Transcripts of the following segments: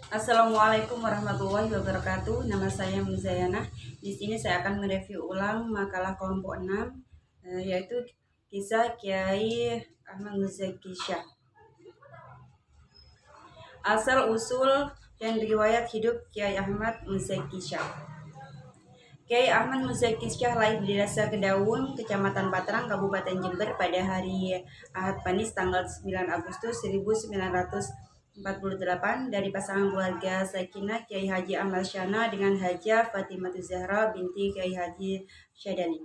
Assalamualaikum warahmatullahi wabarakatuh. Nama saya Muzayana. Di sini saya akan mereview ulang makalah kelompok 6, yaitu kisah Kiai Ahmad Muzaki Syah. Asal usul dan riwayat hidup Kiai Ahmad Muzaki Syah. Kiai Ahmad Muzaki Syah lahir di Desa Kedaung, Kecamatan Patrang, Kabupaten Jember pada hari Ahad Panis tanggal 9 Agustus 1948 dari pasangan keluarga Sakinah Kiai Haji Ahmad Syana dengan Hajah Fatimah Zahra binti Kiai Haji Syadali.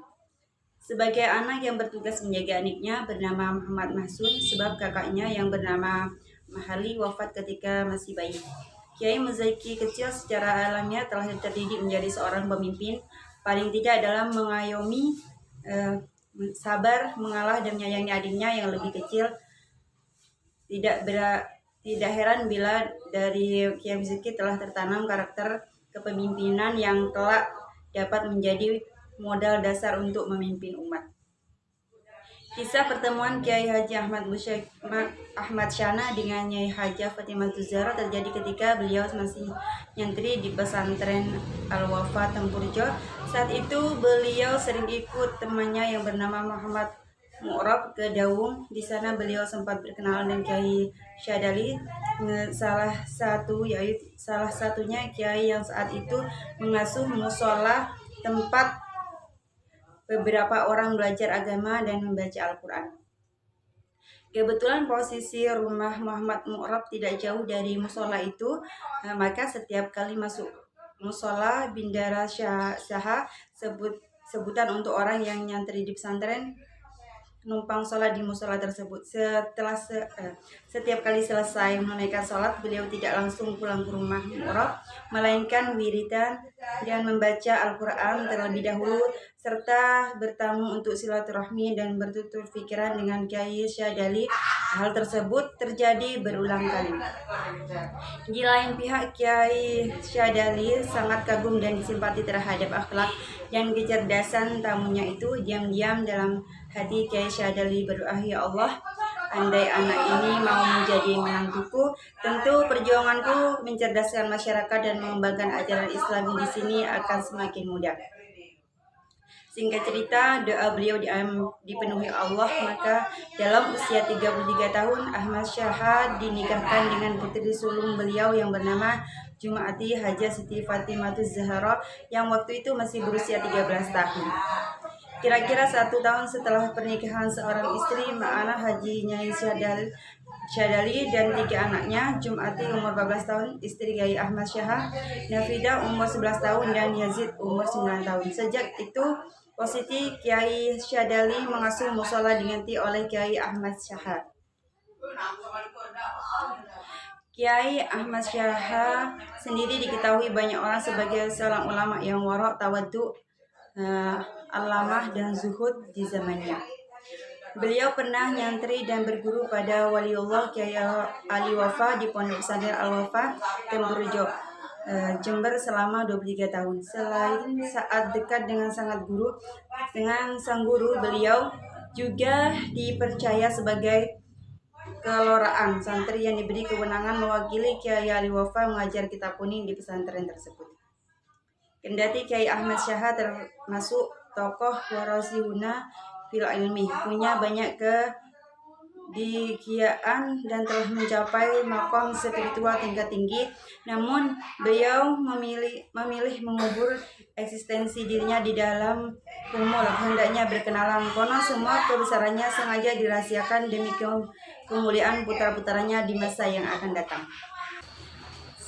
Sebagai anak yang bertugas menjaga adiknya bernama Muhammad Mahsun, sebab kakaknya yang bernama Mahali wafat ketika masih bayi. Kiai Muzaki kecil secara alamiah telah terdidik menjadi seorang pemimpin, paling tidak dalam mengayomi, sabar, mengalah dan menyayangi adiknya yang lebih kecil. Tidak heran bila dari Kiai Muzaki telah tertanam karakter kepemimpinan yang kelak dapat menjadi modal dasar untuk memimpin umat. Kisah pertemuan Kiai Haji Ahmad Syana dengan Nyai Hajah Fatimah Zahra terjadi ketika beliau masih nyantri di pesantren Al-Wafa Tempurjo. Saat itu beliau sering ikut temannya yang bernama Muhammad Mu'rab ke Daung. Di sana beliau sempat berkenalan dengan Kiai Syadali, salah satunya kiai yang saat itu mengasuh musola tempat beberapa orang belajar agama dan membaca Al-Quran. Kebetulan posisi rumah Muhammad Mu'rab tidak jauh dari musola itu, maka setiap kali masuk musola Bindara Syaha, sebutan untuk orang yang nyantri di pesantren, numpang sholat di musola tersebut. Setiap kali selesai menunaikan sholat, beliau tidak langsung pulang ke rumah Mu'rab, melainkan wiridan dan membaca Al-Quran terlebih dahulu, serta bertamu untuk silaturahmi dan bertutur pikiran dengan Kiai Syadali. Hal tersebut terjadi berulang kali. Di lain pihak, Kiai Syadali sangat kagum dan simpati terhadap akhlak dan kecerdasan tamunya itu. Diam-diam dalam hati Kiai Syadali berdoa, "Ya Allah, andai anak ini mau menjadi menantuku, tentu perjuanganku mencerdaskan masyarakat dan mengembangkan ajaran Islam di sini akan semakin mudah." Singkat cerita, doa beliau dipenuhi Allah, maka dalam usia 33 tahun, Ahmad Syah dinikahkan dengan putri sulung beliau yang bernama Jumaati Hajah Siti Fatimah Zahra yang waktu itu masih berusia 13 tahun. Kira-kira 1 tahun setelah pernikahan seorang istri, Ma'ana Haji Nyai Syadali dan 3 anaknya, Jumaati umur 14 tahun, istri Kiai Ahmad Syah, Nafidah umur 11 tahun, dan Yazid umur 9 tahun. Sejak itu, posisi Kiai Syadali mengasuh musola diganti oleh Kiai Ahmad Syah. Kiai Ahmad Syah sendiri diketahui banyak orang sebagai seorang ulama yang warok, tawadhu, alamah dan zuhud di zamannya. Beliau pernah nyantri dan berguru pada Waliullah Kiai Ali Wafa di Pondok Pesantren Al-Wafa Tempurjo, Jember selama 23 tahun. Selain saat dekat dengan sang guru, beliau juga dipercaya sebagai keloraan santri yang diberi kewenangan mewakili Kiai Ali Wafa mengajar kitab kuning di pesantren tersebut. Kendati Kiai Ahmad Syah termasuk tokoh warasihuna fil ilmi, punya banyak kegigihan dan telah mencapai makom spiritual tingkat tinggi, namun beliau memilih mengubur eksistensi dirinya di dalam kumul. Hendaknya berkenalan, konon semua kebesarannya sengaja dirahasiakan demi kemuliaan putra-putranya di masa yang akan datang.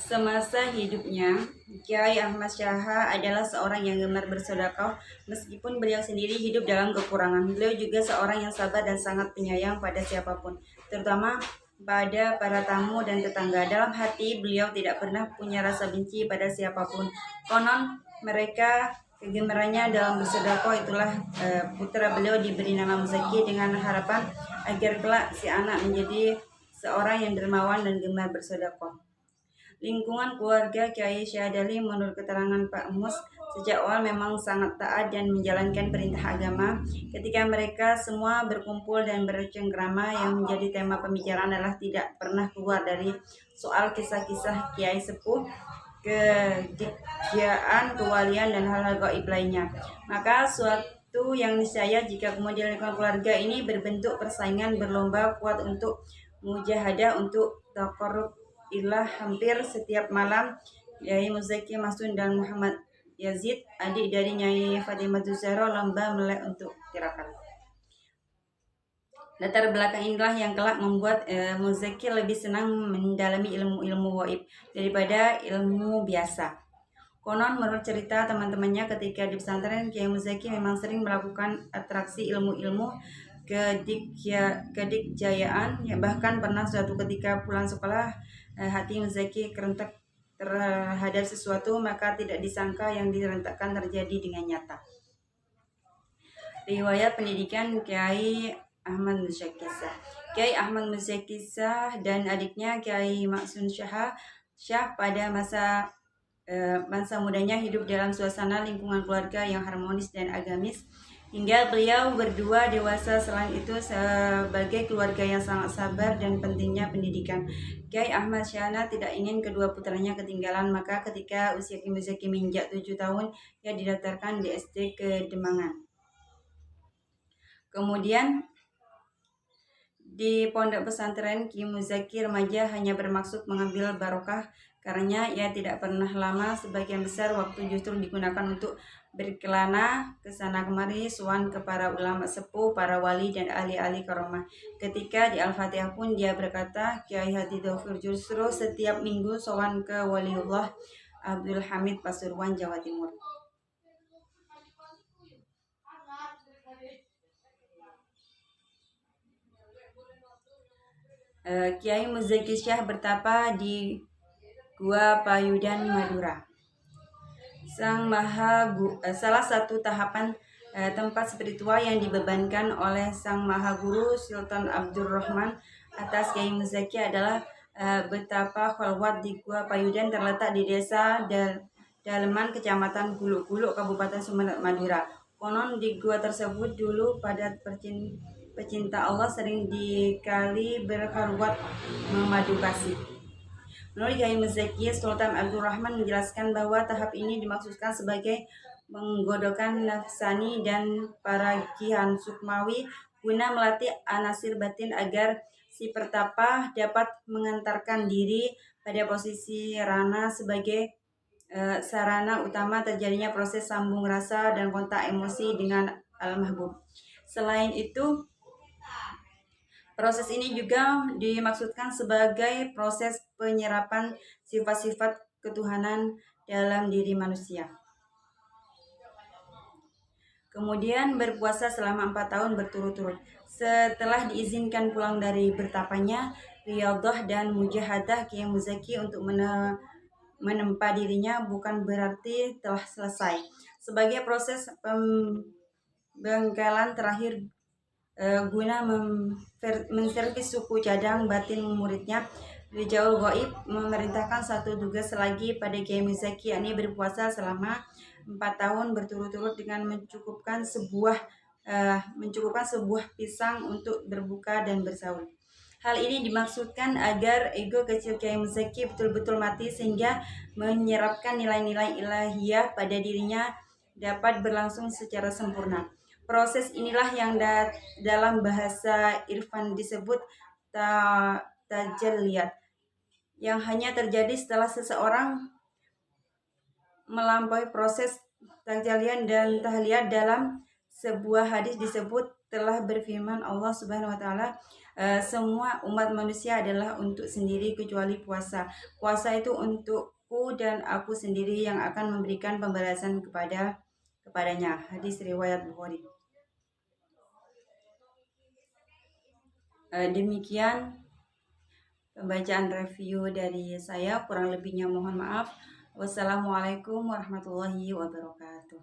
Semasa hidupnya, Kiai Ahmad Syah adalah seorang yang gemar bersedekah. Meskipun beliau sendiri hidup dalam kekurangan, beliau juga seorang yang sabar dan sangat penyayang pada siapapun, terutama pada para tamu dan tetangga. Dalam hati beliau tidak pernah punya rasa benci pada siapapun. Konon mereka kegemarannya dalam bersedekah, itulah putra beliau diberi nama Muzaki dengan harapan agar kelak si anak menjadi seorang yang dermawan dan gemar bersedekah. Lingkungan keluarga Kiai Syahadali menurut keterangan Pak Mus sejak awal memang sangat taat dan menjalankan perintah agama. Ketika mereka semua berkumpul dan bercengkrama, yang menjadi tema pembicaraan adalah tidak pernah keluar dari soal kisah-kisah Kiai Sepuh, kedigjaan, kewalian, dan hal-hal gaib lainnya. Maka suatu yang niscaya jika kemudian lingkungan keluarga ini berbentuk persaingan berlomba kuat untuk mujahadah, untuk taqarrub ilah, hampir setiap malam Yai Muzaki Masun dan Muhammad Yazid, adik dari Nyai Fatimah Zahra, lomba melek untuk tirakat. Latar belakang inilah yang kelak membuat Muzaki lebih senang mendalami ilmu-ilmu gaib daripada ilmu biasa. Konon menurut cerita teman-temannya ketika di pesantren, Kiai Muzaki memang sering melakukan atraksi ilmu-ilmu kedikjayaan. Ya, bahkan pernah suatu ketika pulang sekolah, hati Muzaki kerentak terhadap sesuatu, maka tidak disangka yang direntakkan terjadi dengan nyata. Riwayat pendidikan Kiai Ahmad Muzakisa. Kiai Ahmad Muzakisa dan adiknya Kiai Maksun Syah pada masa mudanya hidup dalam suasana lingkungan keluarga yang harmonis dan agamis, hingga beliau berdua dewasa. Selain itu, sebagai keluarga yang sangat sabar dan pentingnya pendidikan, Kiai Ahmad Syahna tidak ingin kedua putranya ketinggalan. Maka ketika usia Kiai Muzaki menginjak 7 tahun, ia didaftarkan di SD Kedemangan. Kemudian di pondok pesantren Kiai Muzaki remaja hanya bermaksud mengambil barokah, karena ia tidak pernah lama. Sebagian besar waktu justru digunakan untuk berkelana ke sana kemari, sowan ke para ulama sepuh, para wali dan ahli-ahli karomah. Ketika di Al-Fatihah pun dia berkata, Kiai Hadi Dhaufur justru setiap minggu sowan ke Waliullah Abdul Hamid Pasuruan, Jawa Timur. Kiai Muzaki Syah bertapa di Gua Payudan, Madura. Salah satu tahapan tempat spiritual yang dibebankan oleh Sang Maha Guru Sultan Abdurrahman atas Kiai Muzaki adalah betapa khalwat di Gua Payudan, terletak di desa Daleman, Kecamatan Guluk-Guluk, Kabupaten Sumeneb, Madura. Konon di gua tersebut dulu pada pecinta Allah sering dikali berkhalwat memadu kasih. Menurut Kiai Muzaki, Sultan Abdurrahman menjelaskan bahwa tahap ini dimaksudkan sebagai menggodokkan nafsani dan para kihan sukmawi guna melatih anasir batin agar si pertapa dapat mengantarkan diri pada posisi rana sebagai sarana utama terjadinya proses sambung rasa dan kontak emosi dengan al-mahbub. Selain itu, proses ini juga dimaksudkan sebagai proses penyerapan sifat-sifat ketuhanan dalam diri manusia. Kemudian berpuasa selama 4 tahun berturut-turut. Setelah diizinkan pulang dari bertapanya, riyadhah dan mujahadah Kiai Muzaki untuk menempa dirinya bukan berarti telah selesai. Sebagai proses pembengkalan terakhir guna menservis suku cadang batin muridnya, Rijaul Ghaib memerintahkan satu tugas lagi pada Kiai Muzaki, yakni berpuasa selama 4 tahun berturut-turut dengan mencukupkan sebuah pisang untuk berbuka dan bersahur. Hal ini dimaksudkan agar ego kecil Kiai Muzaki betul-betul mati, sehingga menyerapkan nilai-nilai ilahiyah pada dirinya dapat berlangsung secara sempurna. Proses inilah yang dalam bahasa irfan disebut tajalliyat, yang hanya terjadi setelah seseorang melampaui proses tajalliyat dan tahliyat. Dalam sebuah hadis disebut telah berfirman Allah Subhanahu wa taala, semua umat manusia adalah untuk sendiri kecuali puasa. Puasa itu untukku dan aku sendiri yang akan memberikan pembalasan kepadanya. Hadis riwayat Bukhari. Demikian pembacaan review dari saya, kurang lebihnya mohon maaf. Wassalamualaikum warahmatullahi wabarakatuh.